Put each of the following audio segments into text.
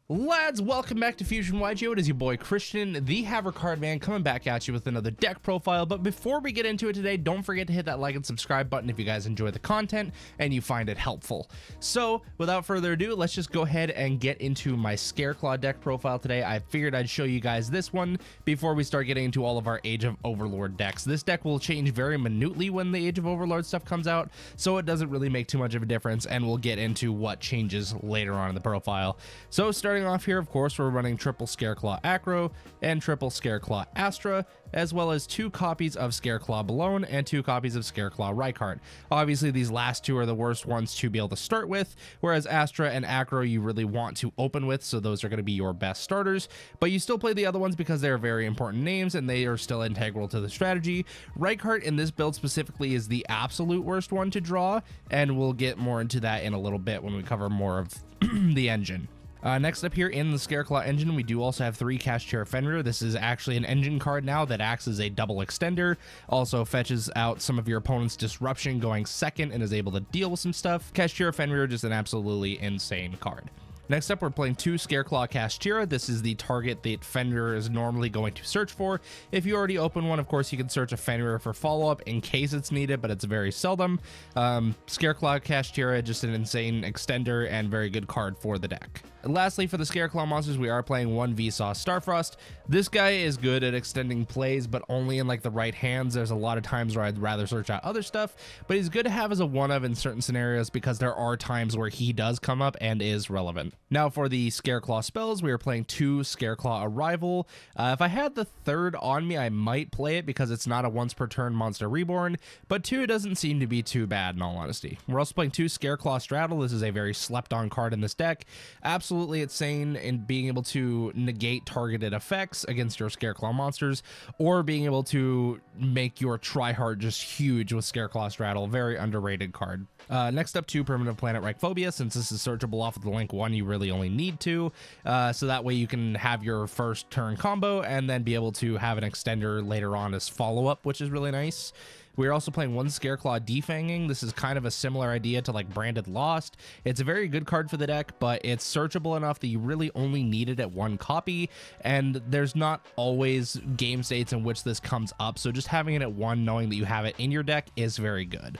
Lads, welcome back to Fusion YGO. It is your boy Christian, the Haver Card Man, coming back at you with another deck profile. But before we get into it today, don't forget to hit that like and subscribe button if you guys enjoy the content and you find it helpful. So without further ado, let's just go ahead and get into my Scareclaw deck profile today. I figured I'd show you guys this one before we start getting into all of our Age of Overlord decks. This deck will change very minutely when the Age of Overlord stuff comes out, so it doesn't really make too much of a difference, and we'll get into what changes later on in the profile. So starting off here, of course, we're running triple Scareclaw Acro and triple Scareclaw Astra, as well as 2 copies of Scareclaw Balone and 2 copies of Scareclaw Rykart. Obviously, these last 2 are the worst ones to be able to start with, whereas Astra and Acro you really want to open with, so those are going to be your best starters, but you still play the other ones because they're very important names and they are still integral to the strategy. Rykart in this build specifically is the absolute worst one to draw, and we'll get more into that in a little bit when we cover more of the engine. Next up here in the Scareclaw engine, we do also have 3 Kashtira Fenrir. This is actually an engine card now that acts as a double extender. Also fetches out some of your opponent's disruption going second and is able to deal with some stuff. Kashtira Fenrir, just an absolutely insane card. Next up, we're playing 2 Scareclaw Kashtira. This is the target that Fenrir is normally going to search for. If you already open one, of course, you can search a Fenrir for follow-up in case it's needed, but it's very seldom. Scareclaw Kashtira, just an insane extender and very good card for the deck. And lastly, for the Scareclaw monsters, we are playing 1 Vsauce Starfrost. This guy is good at extending plays, but only in like the right hands. There's a lot of times where I'd rather search out other stuff, but he's good to have as a one-of in certain scenarios because there are times where he does come up and is relevant. Now for the Scareclaw spells, we are playing 2 Scareclaw Arrival. If I had the 3rd on me, I might play it because it's not a once per turn monster reborn, but 2 doesn't seem to be too bad in all honesty. We're also playing 2 Scareclaw Straddle. This is a very slept on card in this deck. Absolutely insane in being able to negate targeted effects against your Scareclaw monsters, or being able to make your tryhard just huge with Scareclaw Straddle. Very underrated card. Next up, 2 Primitive Planet Reichphobia. Since this is searchable off of the link 1, you really only need 2, so that way you can have your first turn combo and then be able to have an extender later on as follow-up, which is really nice. We're also playing 1 Scareclaw Defanging. This is kind of a similar idea to like Branded Lost. It's a very good card for the deck, but it's searchable enough that you really only need it at 1 copy, and there's not always game states in which this comes up, so just having it at 1, knowing that you have it in your deck, is very good.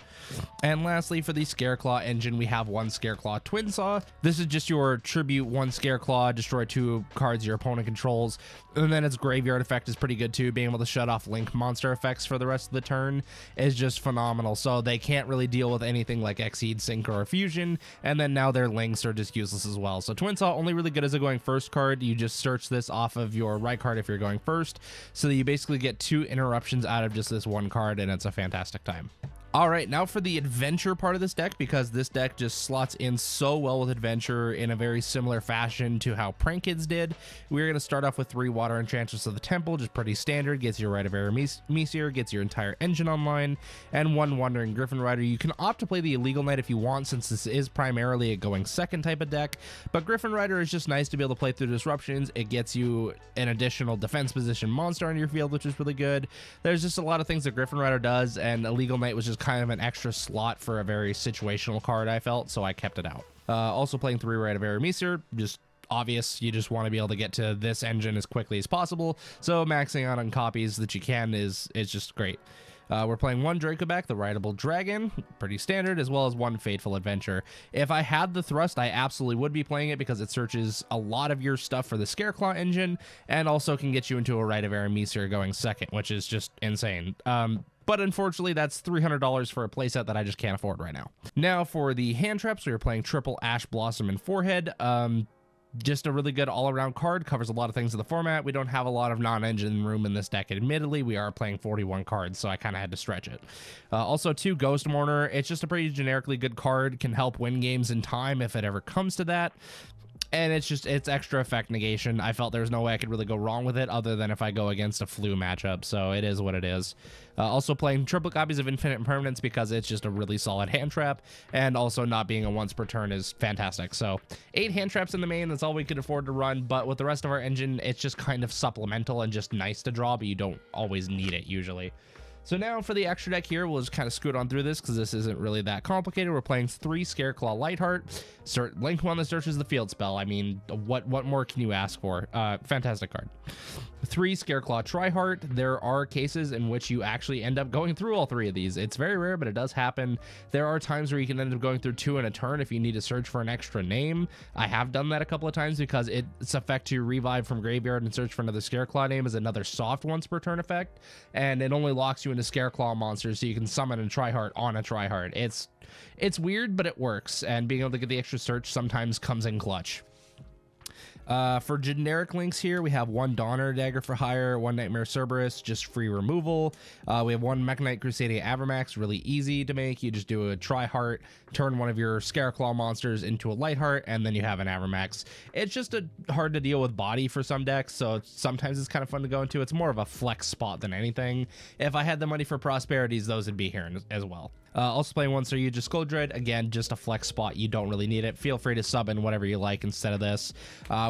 And lastly, for the Scareclaw engine, we have 1 Scareclaw Twin Saw. This is just your tribute 1 Scareclaw, destroy 2 cards your opponent controls, and then its graveyard effect is pretty good too. Being able to shut off link monster effects for the rest of the turn is just phenomenal. So they can't really deal with anything like Exceed, Sync, or Fusion, and then now their links are just useless as well. So Twin Saw only really good as a going first card. You just search this off of your right card if you're going first, so that you basically get 2 interruptions out of just this 1 card, and it's a fantastic time. All right, now for the adventure part of this deck, because this deck just slots in so well with adventure in a very similar fashion to how Prank Kids did. We're going to start off with 3 Water Enchantress of the Temple, just pretty standard, gets your Rite of Air Meteor, gets your entire engine online, and 1 Wandering Griffin Rider. You can opt to play the Illegal Knight if you want, since this is primarily a going second type of deck, but Griffin Rider is just nice to be able to play through disruptions. It gets you an additional defense position monster on your field, which is really good. There's just a lot of things that Griffin Rider does, and Illegal Knight was just kind of an extra slot for a very situational card, I felt, so I kept it out. Also playing 3 Rite of Air Meteor, just obvious. You just want to be able to get to this engine as quickly as possible, so maxing out on copies that you can is just great. We're playing 1 Dracoback, the Rideable Dragon, pretty standard, as well as 1 Fateful Adventure. If I had the thrust, I absolutely would be playing it because it searches a lot of your stuff for the Scareclaw engine, and also can get you into a Rite of Air Meteor going second, which is just insane. But unfortunately, that's $300 for a playset that I just can't afford right now. Now for the hand traps, we are playing triple Ash Blossom and Forehead. Just a really good all-around card, covers a lot of things in the format. We don't have a lot of non-engine room in this deck. Admittedly, we are playing 41 cards, so I kind of had to stretch it. Also 2 Ghost Mourner. It's just a pretty generically good card, can help win games in time if it ever comes to that. And it's extra effect negation. I felt there was no way I could really go wrong with it other than if I go against a flu matchup, so it is what it is. Also playing triple copies of Infinite Impermanence because it's just a really solid hand trap, and also not being a once per turn is fantastic. So 8 hand traps in the main, that's all we could afford to run, but with the rest of our engine, it's just kind of supplemental and just nice to draw, but you don't always need it usually. So now for the extra deck here, we'll just kind of scoot on through this because this isn't really that complicated. We're playing 3 Scareclaw Lightheart, Link 1 that searches the field spell. I mean, what more can you ask for? Fantastic card. 3 Scareclaw Tryheart. There are cases in which you actually end up going through all 3 of these. It's very rare, but it does happen. There are times where you can end up going through 2 in a turn if you need to search for an extra name. I have done that a couple of times because its effect to revive from graveyard and search for another Scareclaw name is another soft once per turn effect, and it only locks you into Scareclaw monsters so you can summon a Tryheart on a Tryheart. It's weird, but it works, and being able to get the extra search sometimes comes in clutch. For generic links here, we have 1 Donner Dagger for hire, 1 Nightmare Cerberus, just free removal. We have 1 Mechanite Crusadia Avermax, really easy to make. You just do a Tryheart, turn one of your Scareclaw monsters into a Lightheart, and then you have an Avermax. It's just a hard to deal with body for some decks, so sometimes it's kind of fun to go into. It's more of a flex spot than anything. If I had the money for Prosperities, those would be here as well. Also playing 1 Saryuja Skuldread, again, just a flex spot. You don't really need it. Feel free to sub in whatever you like instead of this.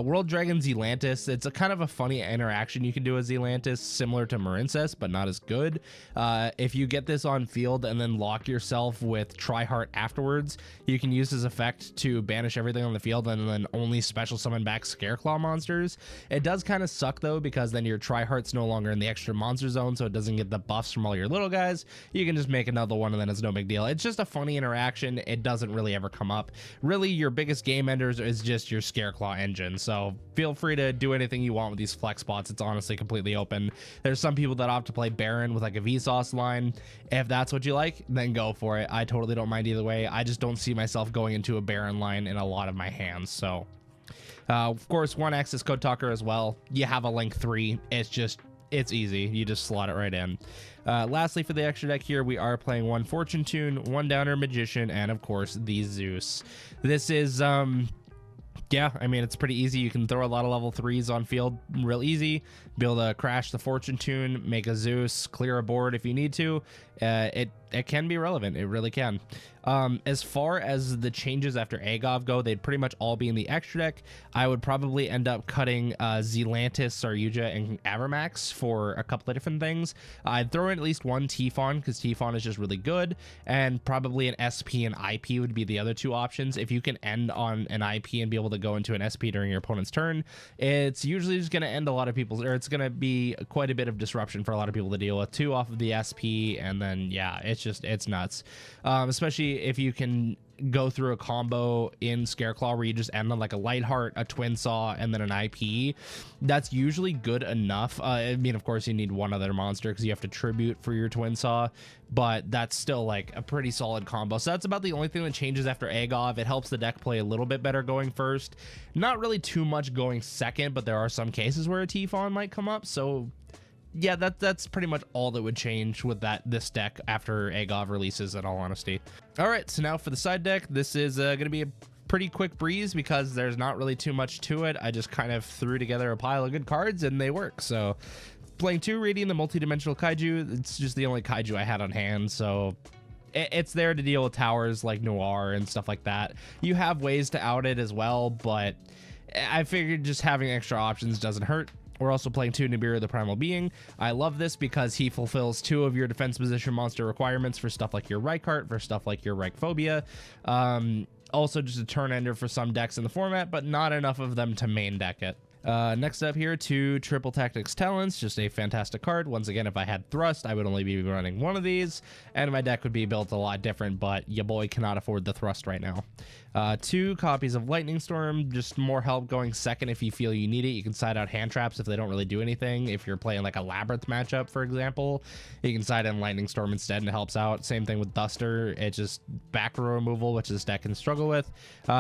World Dragon Zealantis, it's a kind of a funny interaction you can do with Zealantis, similar to Marincess, but not as good. If you get this on field and then lock yourself with Tryheart afterwards, you can use this effect to banish everything on the field and then only special summon back Scareclaw monsters. It does kind of suck though, because then your Tryheart's no longer in the extra monster zone, so it doesn't get the buffs from all your little guys. You can just make another one and then it's no big deal. It's just a funny interaction. It doesn't really ever come up. Really, your biggest game enders is just your Scareclaw engine, so feel free to do anything you want with these flex spots. It's honestly completely open. There's some people that opt to play Baron with like a Vsauce line. If that's what you like, then go for it. I totally don't mind either way. I just don't see myself going into a Baron line in a lot of my hands. So of course, 1 Access Code Talker as well. You have a Link 3. It's easy. You just slot it right in. Lastly, for the extra deck here, we are playing 1 Fortune Tune, 1 Downer Magician, and of course the Zeus. This is yeah, I mean, it's pretty easy. You can throw a lot of level 3s on field real easy, be able to crash the Fortune Tune, make a Zeus, clear a board if you need to. It can be relevant. It really can. As far as the changes after Agov go, they'd pretty much all be in the extra deck. I would probably end up cutting Zealantis, Saryuja, and Avermax for a couple of different things. I'd throw in at least 1 Tifon, because Tifon is just really good, and probably an SP and IP would be the other 2 options. If you can end on an IP and be able to go into an SP during your opponent's turn, it's usually just going to end a lot of people's, or it's going to be quite a bit of disruption for a lot of people to deal with. 2 off of the SP, and then yeah, it's nuts. Especially if you can go through a combo in Scareclaw where you just end on like a Lightheart, a Twin Saw, and then an IP. That's usually good enough. I mean, of course, you need 1 other monster because you have to tribute for your Twin Saw, but that's still like a pretty solid combo. So that's about the only thing that changes after Agov. It helps the deck play a little bit better going first. Not really too much going second, but there are some cases where a Tifon might come up. So yeah, that's pretty much all that would change with this deck after Agov releases, in all honesty. All right, so now for the side deck, this is going to be a pretty quick breeze because there's not really too much to it. I just kind of threw together a pile of good cards and they work. So playing 2 Radiant, the multi-dimensional Kaiju, it's just the only Kaiju I had on hand, so it's there to deal with towers like Noir and stuff like that. You have ways to out it as well, but I figured just having extra options doesn't hurt. We're also playing 2 Nibiru the Primal Being. I love this because he fulfills 2 of your defense position monster requirements for stuff like your Rykart, for stuff like your Ryphobia. Also just a turn ender for some decks in the format, but not enough of them to main deck it. Next up here, 2 Triple Tactics Talents, just a fantastic card. Once again, if I had Thrust, I would only be running 1 of these, and my deck would be built a lot different, but your boy cannot afford the Thrust right now. 2 copies of Lightning Storm, just more help going second if you feel you need it. You can side out hand traps if they don't really do anything. If you're playing like a Labyrinth matchup, for example, you can side in Lightning Storm instead and it helps out. Same thing with Duster. It's just back row removal, which this deck can struggle with.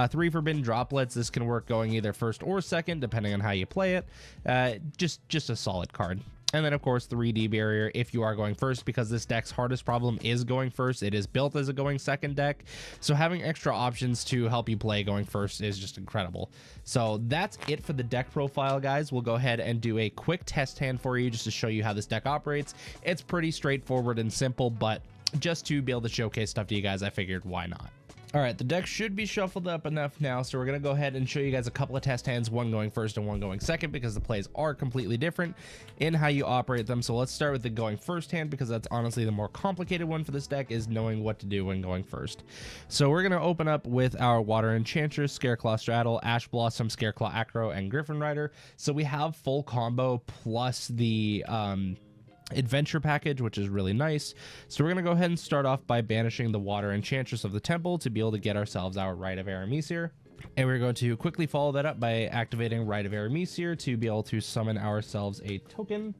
3 Forbidden Droplets. This can work going either first or second, depending on how you play it. Just a solid card. And then, of course, 3D Barrier if you are going first, because this deck's hardest problem is going first. It is built as a going second deck, so having extra options to help you play going first is just incredible. So that's it for the deck profile, guys. We'll go ahead and do a quick test hand for you just to show you how this deck operates. It's pretty straightforward and simple, but just to be able to showcase stuff to you guys, I figured why not. All right, the deck should be shuffled up enough now, so we're going to go ahead and show you guys a couple of test hands, one going first and one going second, because the plays are completely different in how you operate them. So let's start with the going first hand, because that's honestly the more complicated one for this deck, is knowing what to do when going first. So we're going to open up with our Water Enchantress, Scareclaw Straddle, Ash Blossom, Scareclaw Acro, and Griffin Rider. So we have full combo plus the adventure package, which is really nice. So we're going to go ahead and start off by banishing the Water Enchantress of the Temple to be able to get ourselves our Rite of Aramesir. And we're going to quickly follow that up by activating Rite of Aramesir to be able to summon ourselves a token.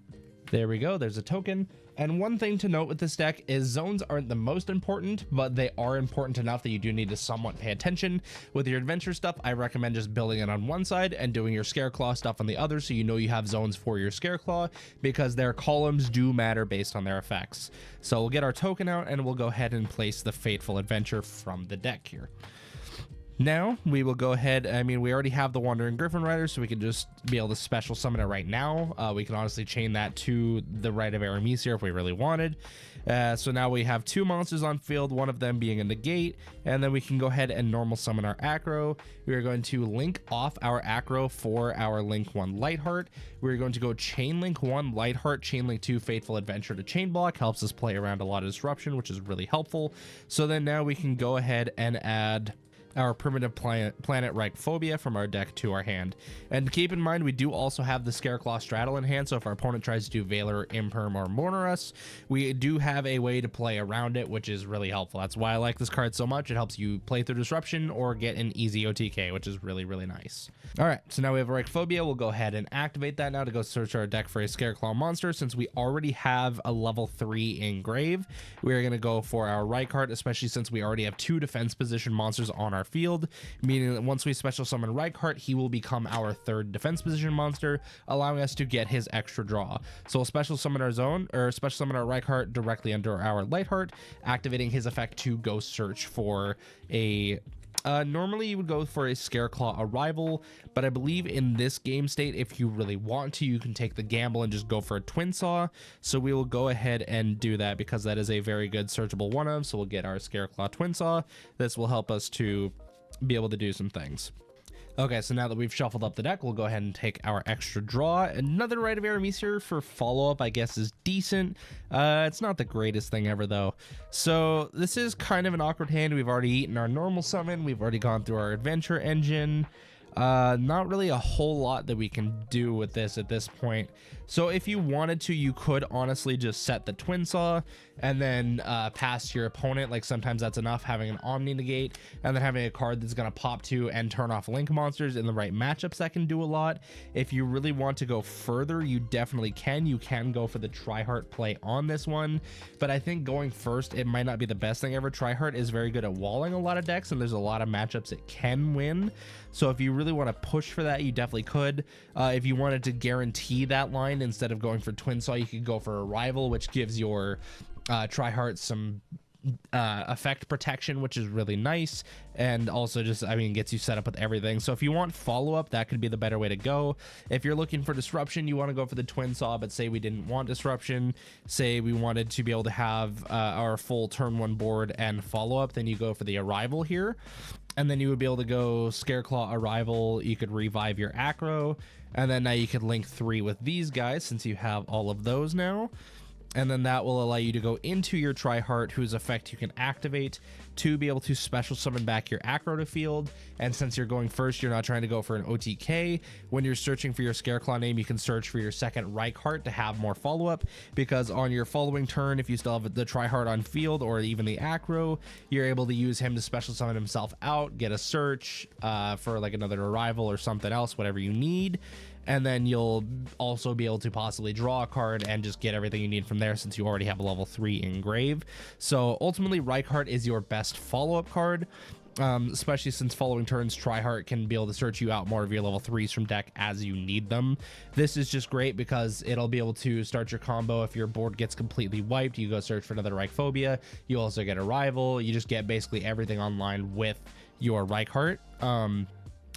There we go, there's a token. And one thing to note with this deck is zones aren't the most important, but they are important enough that you do need to somewhat pay attention. With your adventure stuff, I recommend just building it on one side and doing your Scareclaw stuff on the other, so you know you have zones for your Scareclaw, because their columns do matter based on their effects. So we'll get our token out and we'll go ahead and place the Fateful Adventure from the deck here. Now we will go ahead, I mean, we already have the Wandering Griffin Rider, so we can just be able to special summon it right now. We can honestly chain that to the Rite of Aramesir if we really wanted. So now we have two monsters on field, one of them being a negate, and then we can go ahead and normal summon our Acro. We are going to link off our Acro for our Link 1 Lightheart. We're going to go Chain Link 1 Lightheart, Chain Link 2 Fateful Adventure to Chain Block. Helps us play around a lot of disruption, which is really helpful. So then now we can go ahead and add our primitive planet Reichphobia from our deck to our hand. And keep in mind, we do also have the Scareclaw Straddle in hand, so if our opponent tries to do Valor, Imperm, or Mourner us, we do have a way to play around it, which is really helpful. That's why I like this card so much. It helps you play through disruption or get an easy OTK, which is really, really nice. All right, so now we have Reichphobia. We'll go ahead and activate that now to go search our deck for a Scareclaw monster. Since we already have a level 3 Engrave, we're going to go for our Reichheart, especially since we already have 2 defense position monsters on our field, meaning that once we special summon Reichheart, he will become our 3rd defense position monster, allowing us to get his extra draw. So we'll special summon our zone, or special summon our Reichheart directly under our Lightheart, activating his effect to go search for a normally you would go for a Scareclaw Arrival, but I believe in this game state, if you really want to, you can take the gamble and just go for a Twin Saw. So we will go ahead and do that, because that is a very good searchable one of. So we'll get our Scareclaw Twin Saw. This will help us to be able to do some things. Okay, so now that we've shuffled up the deck, we'll go ahead and take our extra draw. Another Rite of Aramesir for follow-up, I guess, is decent. It's not the greatest thing ever, though. So this is kind of an awkward hand. We've already eaten our normal summon. We've already gone through our adventure engine. Not really a whole lot that we can do with this at this point. So if you wanted to, you could honestly just set the Twin Saw and then pass your opponent. Like, sometimes that's enough, having an Omni Negate and then having a card that's going to pop to and turn off Link monsters in the right matchups. That can do a lot. If you really want to go further, you definitely can. You can go for the Triheart play on this one, but I think going first, it might not be the best thing ever. Triheart is very good at walling a lot of decks, and there's a lot of matchups it can win. So if you really want to push for that, you definitely could. If you wanted to guarantee that line, instead of going for Twin Saw, you could go for Arrival, which gives your Triheart some effect protection, which is really nice, and also just, I mean, gets you set up with everything. So if you want follow-up, that could be the better way to go. If you're looking for disruption, you want to go for the Twin Saw, but say we didn't want disruption, say we wanted to be able to have our full turn 1 board and follow-up, then you go for the Arrival here. And then you would be able to go Scareclaw Arrival. You could revive your Acro, and then now you could link 3 with these guys, since you have all of those now. And then that will allow you to go into your Triheart, whose effect you can activate to be able to special summon back your Acro to field. And since you're going first, you're not trying to go for an OTK. When you're searching for your Scareclaw name, you can search for your second Reichheart to have more follow-up, because on your following turn, if you still have the Triheart on field or even the Acro, you're able to use him to special summon himself out, get a search for like another Arrival or something else, whatever you need. And then you'll also be able to possibly draw a card and just get everything you need from there, since you already have a level 3 Engrave. So ultimately, Reichheart is your best follow-up card, especially since following turns, Triheart can be able to search you out more of your level 3s from deck as you need them. This is just great because it'll be able to start your combo. If your board gets completely wiped, you go search for another Reichphobia. You also get a Rival. You just get basically everything online with your Reichheart.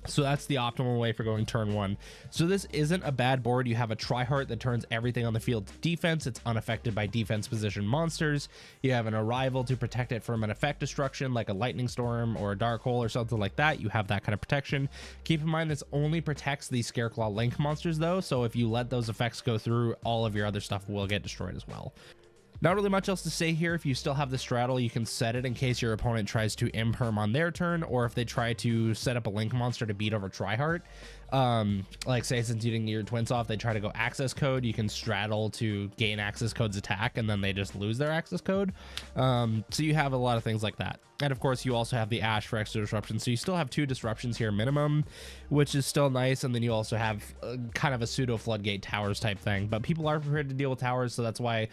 So that's the optimal way for going turn 1. So this isn't a bad board. You have a Tri-Heart that turns everything on the field to defense. It's unaffected by defense position monsters. You have an Arrival to protect it from an effect destruction like a Lightning Storm or a Dark Hole or something like that. You have that kind of protection. Keep in mind this only protects the Scareclaw Link monsters though, so if you let those effects go through, all of your other stuff will get destroyed as well. Not really much else to say here. If you still have the straddle, you can set it in case your opponent tries to imperm on their turn, or if they try to set up a link monster to beat over Tri-Heart. Like say since you didn't get your twins off, they try to go access code, you can straddle to gain access code's attack, and then they just lose their access code. So you have a lot of things like that. And of course you also have the Ash for extra disruption, so you still have 2 disruptions here minimum, which is still nice. And then you also have kind of a pseudo floodgate towers type thing, but people are prepared to deal with towers, so that's why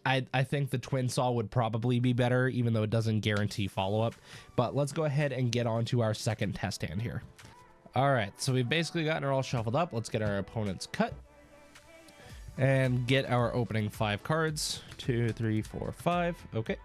I think the Twin Saw would probably be better, even though it doesn't guarantee follow-up. But let's go ahead and get on to our second test hand here. All right, so we've basically gotten it all shuffled up. Let's get our opponent's cut and get our opening 5 cards. 2, 3, 4, 5. Okay.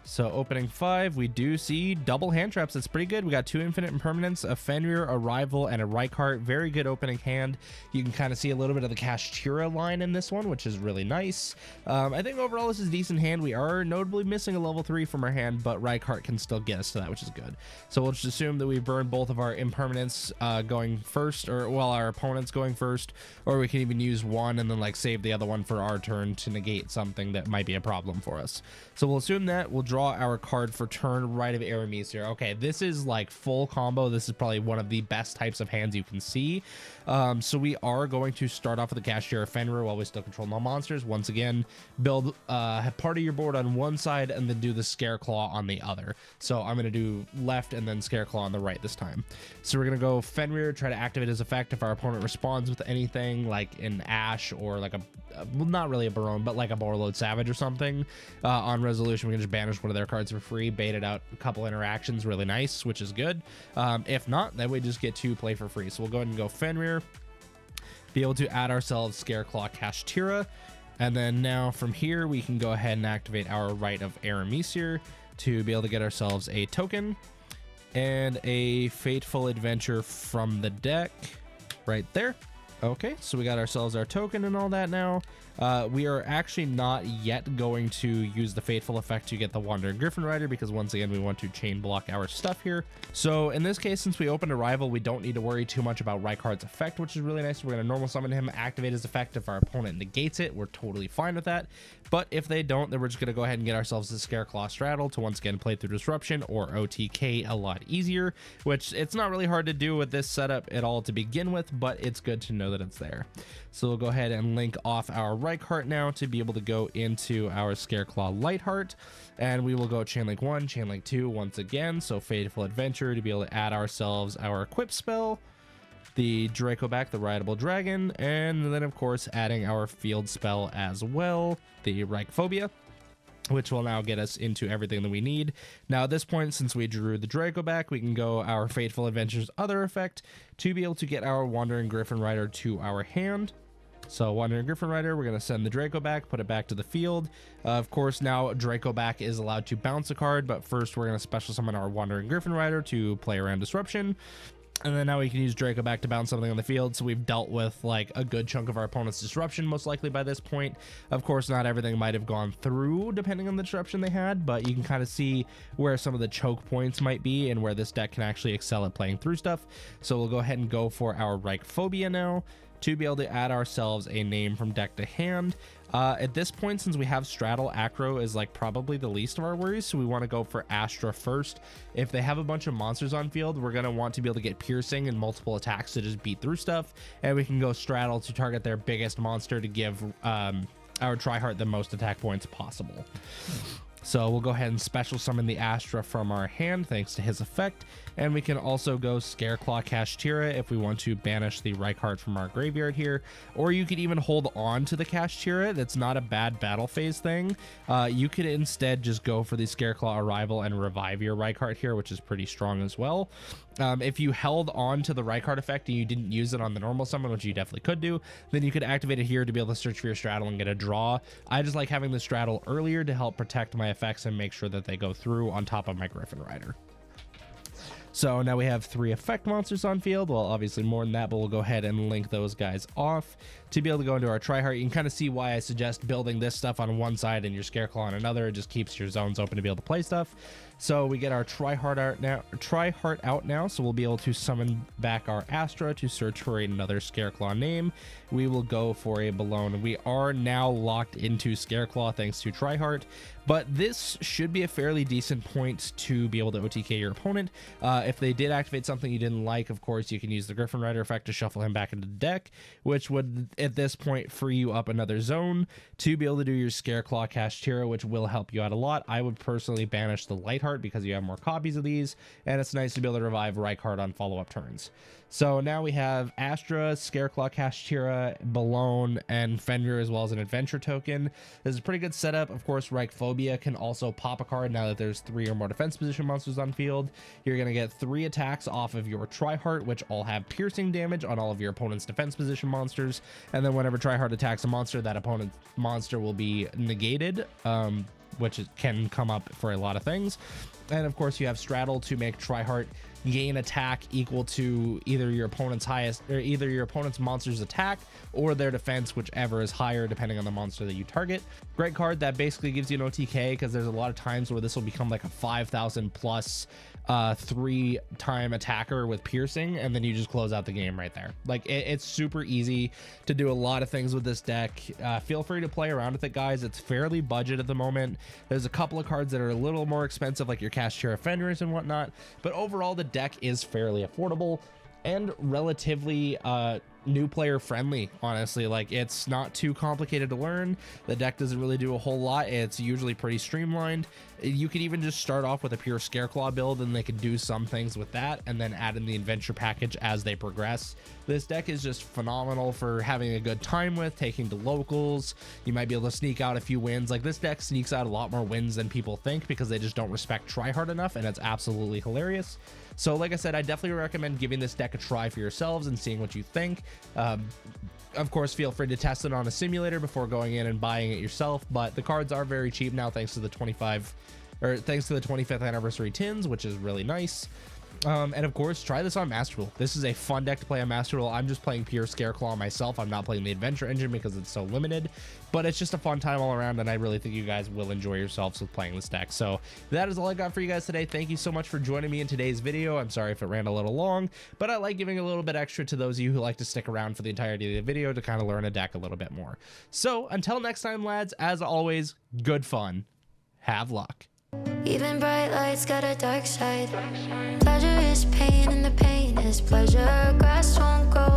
So opening 5, we do see double hand traps. That's pretty good. We got 2 infinite impermanents, a Fenrir, a Rival, and a Reichardt. Very good opening hand. You can kind of see a little bit of the Kashtira line in this one, which is really nice. I think overall this is a decent hand. We are notably missing a level 3 from our hand, but Reichardt can still get us to that, which is good. So we'll just assume that we burn both of our impermanents going first, or well, our opponent's going first, or we can even use one and then like save the other one for our turn to negate something that might be a problem for us. So we'll assume that. We'll draw our card for turn, Rite of Aramis here. Okay, this is like full combo. This is probably one of the best types of hands you can see. So we are going to start off with the Kashtira Fenrir while we still control no monsters. Once again, build part of your board on one side and then do the Scareclaw on the other. So I'm going to do left and then Scareclaw on the right this time. So we're going to go Fenrir, try to activate his effect if our opponent responds with anything like an Ash or like well, not really a Barone, but like a Borreload Savage or something. On resolution, we can just banish one of their cards for free, bait it out a couple interactions, really nice, which is good. If not, then we just get to play for free. So we'll go ahead and go Fenrir, be able to add ourselves Scareclaw Kashtira, and then now from here we can go ahead and activate our Rite of Aramis here to be able to get ourselves a token and a Fateful Adventure from the deck right there. Okay, so we got ourselves our token and all that now. We are actually not yet going to use the Fateful effect to get the Wandering Griffin Rider, because once again we want to chain block our stuff here. So in this case, since we opened a Rival, we don't need to worry too much about Reichardt's effect, which is really nice. We're going to normal summon him, activate his effect. If our opponent negates it, we're totally fine with that. But if they don't, then we're just going to go ahead and get ourselves the Scareclaw Straddle to once again play through Disruption or OTK a lot easier, which it's not really hard to do with this setup at all to begin with, but it's good to know that it's there. So we'll go ahead and link off our Reichardt now to be able to go into our Scareclaw Lightheart, and we will go Chainlink 1, Chainlink 2 once again. So Fateful Adventure to be able to add ourselves our equip spell, the Dracoback, the Rideable Dragon, and then of course adding our field spell as well, the Reichphobia, which will now get us into everything that we need. Now at this point, since we drew the Dracoback, we can go our Fateful Adventure's other effect to be able to get our Wandering Griffin Rider to our hand. So Wandering Griffin Rider, we're going to send the Dracoback, put it back to the field. Of course, now Dracoback is allowed to bounce a card, but first we're going to special summon our Wandering Griffin Rider to play around Disruption. And then now we can use Dracoback to bounce something on the field. So we've dealt with like a good chunk of our opponent's disruption, most likely by this point. Of course, not everything might have gone through depending on the disruption they had, but you can kind of see where some of the choke points might be and where this deck can actually excel at playing through stuff. So we'll go ahead and go for our Reichphobia now to be able to add ourselves a name from deck to hand. At this point, since we have Straddle, Acro is like probably the least of our worries, so we want to go for Astra first. If they have a bunch of monsters on field, we're going to want to be able to get Piercing and multiple attacks to just beat through stuff, and we can go Straddle to target their biggest monster to give our Tri-Heart the most attack points possible. So we'll go ahead and special summon the Astra from our hand thanks to his effect, and we can also go Scareclaw Kashtira if we want to banish the Reichardt from our graveyard here, or you could even hold on to the Kashtira. That's not a bad battle phase thing. You could instead just go for the Scareclaw Arrival and revive your Reichardt here, which is pretty strong as well. If you held on to the Reichardt effect and you didn't use it on the normal summon, which you definitely could do, then you could activate it here to be able to search for your Straddle and get a draw. I just like having the Straddle earlier to help protect my effects and make sure that they go through on top of my Griffin Rider. So now we have 3 effect monsters on field. Well, obviously more than that, but we'll go ahead and link those guys off to be able to go into our tryhard. You can kind of see why I suggest building this stuff on one side and your Scareclaw on another. It just keeps your zones open to be able to play stuff. So we get our tryhard out now, so we'll be able to summon back our Astra to search for another Scareclaw name. We will go for a Balone. We are now locked into Scareclaw thanks to tryhard, but this should be a fairly decent point to be able to OTK your opponent. If they did activate something you didn't like, of course, you can use the Griffin Rider effect to shuffle him back into the deck, which would at this point free you up another zone to be able to do your Scareclaw Kashtira, which will help you out a lot. I would personally banish the Lightheart because you have more copies of these, and it's nice to be able to revive Rykard on follow-up turns. So now we have Astra, Scareclaw Kashtira, Balone, and Fenrir, as well as an adventure token. This is a pretty good setup. Of course, Ryphobia can also pop a card now that there's 3 or more defense position monsters on field. You're going to get 3 attacks off of your Tryhard, which all have piercing damage on all of your opponent's defense position monsters. And then whenever Tryhard attacks a monster, that opponent's monster will be negated, which can come up for a lot of things. And of course, you have Straddle to make Tryhard gain attack equal to either your opponent's monster's attack or their defense, whichever is higher depending on the monster that you target. Great card that basically gives you an OTK, because there's a lot of times where this will become like a 5,000 plus 3-time attacker with piercing, and then you just close out the game right there. Like it's super easy to do a lot of things with this deck. Feel free to play around with it, guys. It's fairly budget at the moment. There's a couple of cards that are a little more expensive, like your Kashtira Fenris and whatnot, but overall the deck is fairly affordable and relatively new player friendly. Honestly, like it's not too complicated to learn. The deck doesn't really do a whole lot. It's usually pretty streamlined. You could even just start off with a pure Scareclaw build, and they could do some things with that and then add in the adventure package as they progress. This deck is just phenomenal for having a good time with, taking to locals. You might be able to sneak out a few wins. Like this deck sneaks out a lot more wins than people think because they just don't respect tryhard enough, and it's absolutely hilarious. So like I said, I definitely recommend giving this deck a try for yourselves and seeing what you think. Of course, feel free to test it on a simulator before going in and buying it yourself, but the cards are very cheap now thanks to the 25th anniversary tins, which is really nice. And of course, try this on Master Duel. This is a fun deck to play on Master Duel. I'm just playing pure Scareclaw myself. I'm not playing the adventure engine because it's so limited, but it's just a fun time all around, and I really think you guys will enjoy yourselves with playing this deck. So that is all I got for you guys today. Thank you so much for joining me in today's video. I'm sorry if it ran a little long, but I like giving a little bit extra to those of you who like to stick around for the entirety of the video to kind of learn a deck a little bit more. So until next time, lads, as always, good fun. Have luck. Even bright lights got a dark side. Pleasure is pain and the pain is pleasure. Grass won't grow